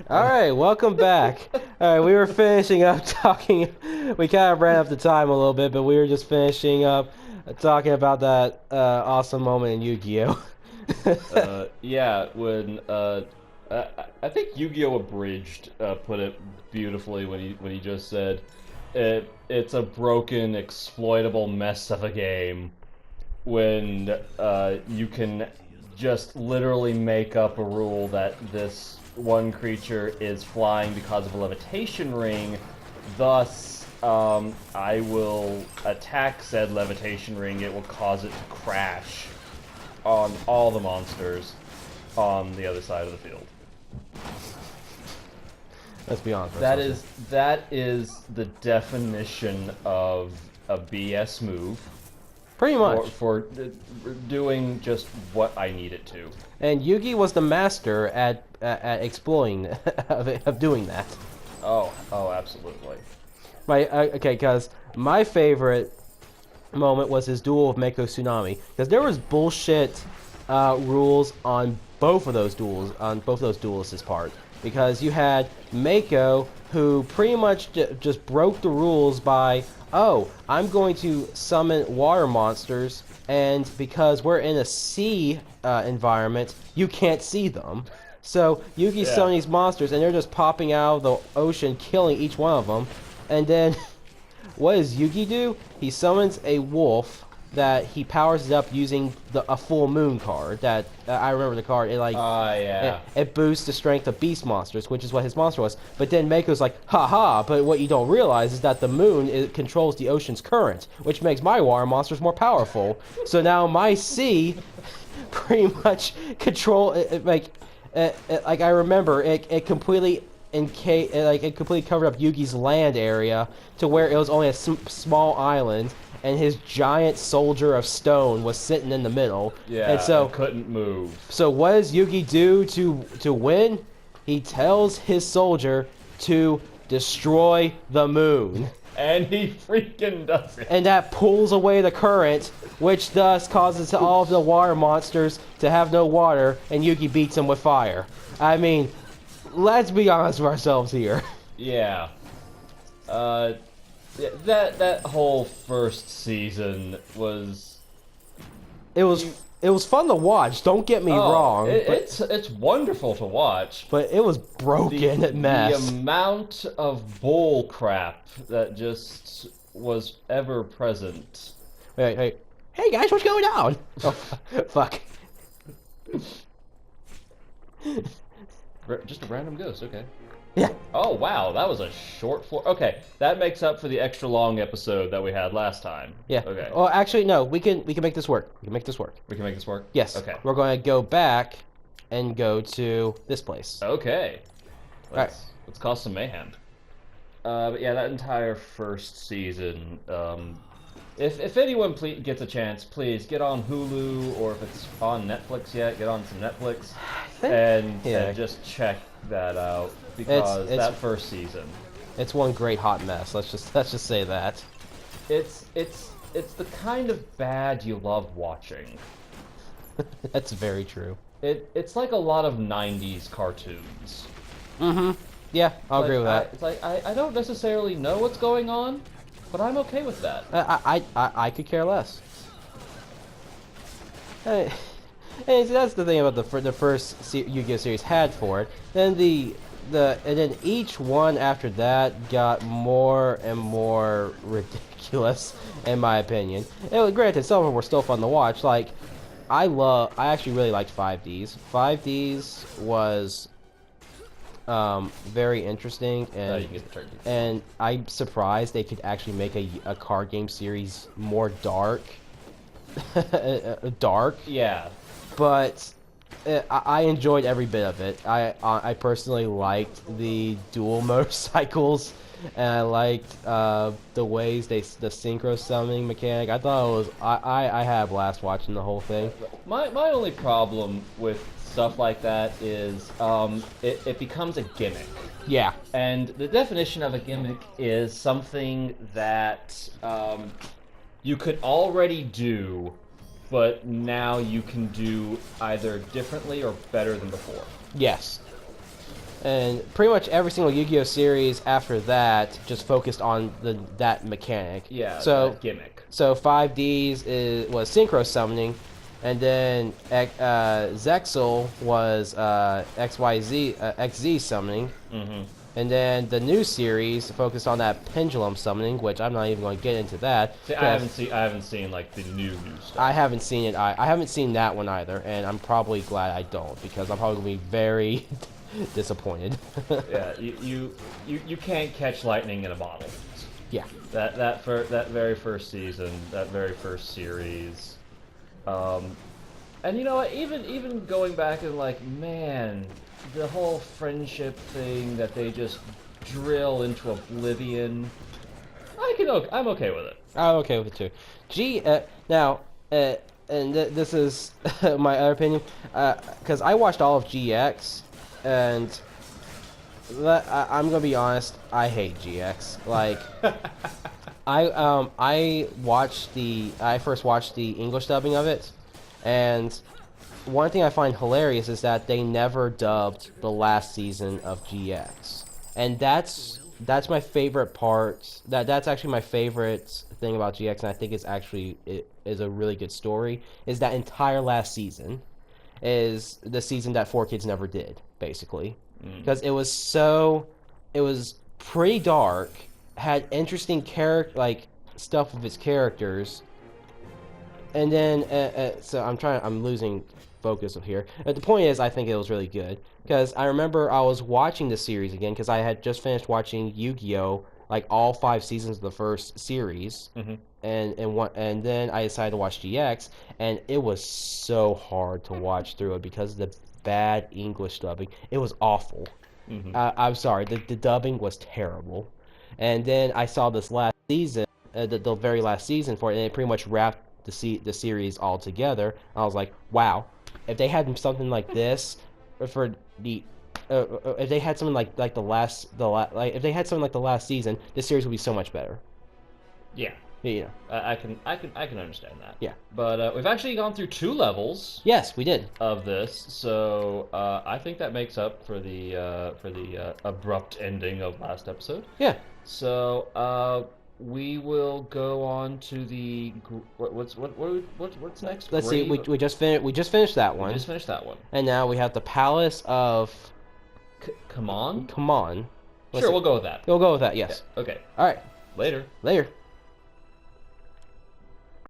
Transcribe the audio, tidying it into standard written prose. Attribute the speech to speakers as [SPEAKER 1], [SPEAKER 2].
[SPEAKER 1] All right, welcome back. All right, we were finishing up talking. We kind of ran up the time a little bit, but we were just finishing up talking about that awesome moment in Yu-Gi-Oh.
[SPEAKER 2] Yeah, when I think Yu-Gi-Oh! Abridged put it beautifully when he just said it's a broken, exploitable mess of a game when you can just literally make up a rule that this one creature is flying because of a levitation ring, thus I will attack said levitation ring, it will cause it to crash on all the monsters on the other side of the field.
[SPEAKER 1] Let's be honest.
[SPEAKER 2] That is the definition of a BS move
[SPEAKER 1] Pretty much.
[SPEAKER 2] for doing just what I need it to.
[SPEAKER 1] And Yugi was the master at exploiting of doing that.
[SPEAKER 2] Oh, absolutely.
[SPEAKER 1] Okay, because my favorite moment was his duel with Mako Tsunami, because there was bullshit rules on both of those duels, on both of those duelists' part, because you had Mako who pretty much just broke the rules by, oh, I'm going to summon water monsters, and because we're in a sea environment, you can't see them. So Yugi's summoning these monsters, and they're just popping out of the ocean, killing each one of them, and then what does Yugi do? He summons a wolf that he powers it up using a full moon card. That I remember the card. It boosts the strength of beast monsters, which is what his monster was. But then Mako's like, haha. But what you don't realize is that the moon controls the ocean's current, which makes my water monsters more powerful. So now my sea pretty much control like I remember it completely it completely covered up Yugi's land area to where it was only a small island, and his giant soldier of stone was sitting in the middle.
[SPEAKER 2] Yeah,
[SPEAKER 1] and so
[SPEAKER 2] couldn't move.
[SPEAKER 1] So what does Yugi do to win? He tells his soldier to destroy the moon.
[SPEAKER 2] And he freaking does it.
[SPEAKER 1] And that pulls away the current, which thus causes all of the water monsters to have no water, and Yugi beats them with fire. I mean, let's be honest with ourselves here.
[SPEAKER 2] Yeah. That whole first season was.
[SPEAKER 1] It was fun to watch. Don't get me wrong.
[SPEAKER 2] It's wonderful to watch.
[SPEAKER 1] But it was broken at mess.
[SPEAKER 2] The amount of bull crap that just was ever present.
[SPEAKER 1] Hey guys, what's going on? Oh, fuck.
[SPEAKER 2] Just a random ghost, okay.
[SPEAKER 1] Yeah.
[SPEAKER 2] Oh, wow, that was a short floor. Okay, that makes up for the extra long episode that we had last time.
[SPEAKER 1] Yeah.
[SPEAKER 2] Okay.
[SPEAKER 1] Oh, actually, no. We can make this work. We can make this work.
[SPEAKER 2] We can make this work?
[SPEAKER 1] Yes.
[SPEAKER 2] Okay.
[SPEAKER 1] We're going to go back and go to this place.
[SPEAKER 2] Okay.
[SPEAKER 1] Alright.
[SPEAKER 2] Let's cause some mayhem. But yeah, that entire first season, if anyone gets a chance, please get on Hulu, or if it's on Netflix yet, get on some Netflix and just check that out, because that first season,
[SPEAKER 1] it's one great hot mess. Let's just say that.
[SPEAKER 2] It's the kind of bad you love watching.
[SPEAKER 1] That's very true.
[SPEAKER 2] It's like a lot of '90s cartoons.
[SPEAKER 1] Mm-hmm. Yeah, I'll agree with that.
[SPEAKER 2] It's like I don't necessarily know what's going on, but I'm okay with that.
[SPEAKER 1] I could care less. And that's the thing about the first Yu-Gi-Oh series had for it. Then and then each one after that got more and more ridiculous, in my opinion. And granted, some of them were still fun to watch. Like I actually really liked 5Ds. 5Ds was very interesting, and
[SPEAKER 2] You can get the turkey.
[SPEAKER 1] and I'm surprised they could actually make a card game series more dark. Dark.
[SPEAKER 2] Yeah.
[SPEAKER 1] But I enjoyed every bit of it. I personally liked the dual motorcycles, and I liked the ways the synchro summoning mechanic. I thought it was I had a blast watching the whole thing.
[SPEAKER 2] My only problem with stuff like that is it becomes a gimmick.
[SPEAKER 1] Yeah.
[SPEAKER 2] And the definition of a gimmick is something that you could already do, but now you can do either differently or better than before.
[SPEAKER 1] Yes. And pretty much every single Yu-Gi-Oh series after that just focused on that mechanic.
[SPEAKER 2] Yeah,
[SPEAKER 1] So
[SPEAKER 2] that gimmick.
[SPEAKER 1] so 5Ds was synchro summoning, and then Zexal was XZ summoning.
[SPEAKER 2] Mm-hmm.
[SPEAKER 1] And then the new series focused on that pendulum summoning, which I'm not even going to get into that.
[SPEAKER 2] See, I haven't seen like the new stuff.
[SPEAKER 1] I haven't seen it. I haven't seen that one either, and I'm probably glad I don't, because I'm probably going to be very disappointed.
[SPEAKER 2] Yeah, you can't catch lightning in a bottle.
[SPEAKER 1] Yeah.
[SPEAKER 2] That very first season, that very first series, and you know what? Even going back and like, man, the whole friendship thing that they just drill into oblivion. I'm okay with it.
[SPEAKER 1] I'm okay with it too. Now, this is my other opinion, because I watched all of GX, and I'm gonna be honest, I hate GX. Like, I first watched the English dubbing of it, and one thing I find hilarious is that they never dubbed the last season of GX, and that's my favorite part. That's actually my favorite thing about GX, and I think it is a really good story. Is that entire last season is the season that 4Kids never did, basically, because it was pretty dark, had interesting stuff with its characters, and then so I'm losing focus of here. But the point is, I think it was really good, because I remember I was watching the series again because I had just finished watching Yu-Gi-Oh, like all 5 seasons of the first series, and then I decided to watch GX, and it was so hard to watch through it because of the bad English dubbing. It was awful. I'm sorry, the dubbing was terrible. And then I saw this last season, the very last season for it, and it pretty much wrapped the series all together. I was like, wow, if they had something like this for the if they had something like if they had something like the last season, this series would be so much better.
[SPEAKER 2] Yeah.
[SPEAKER 1] You know.
[SPEAKER 2] I can understand that.
[SPEAKER 1] Yeah.
[SPEAKER 2] But we've actually gone through 2 levels.
[SPEAKER 1] Yes, we did.
[SPEAKER 2] Of this, so I think that makes up for the abrupt ending of last episode.
[SPEAKER 1] Yeah.
[SPEAKER 2] So we will go on to the what's next?
[SPEAKER 1] Let's see. We just finished. We just finished that one.
[SPEAKER 2] We just finished that one.
[SPEAKER 1] And now we have the Palace of.
[SPEAKER 2] Come on.
[SPEAKER 1] Come on.
[SPEAKER 2] Sure, we'll go with that.
[SPEAKER 1] We'll go with that. Yes.
[SPEAKER 2] Yeah, okay.
[SPEAKER 1] All right.
[SPEAKER 2] Later.
[SPEAKER 1] Later.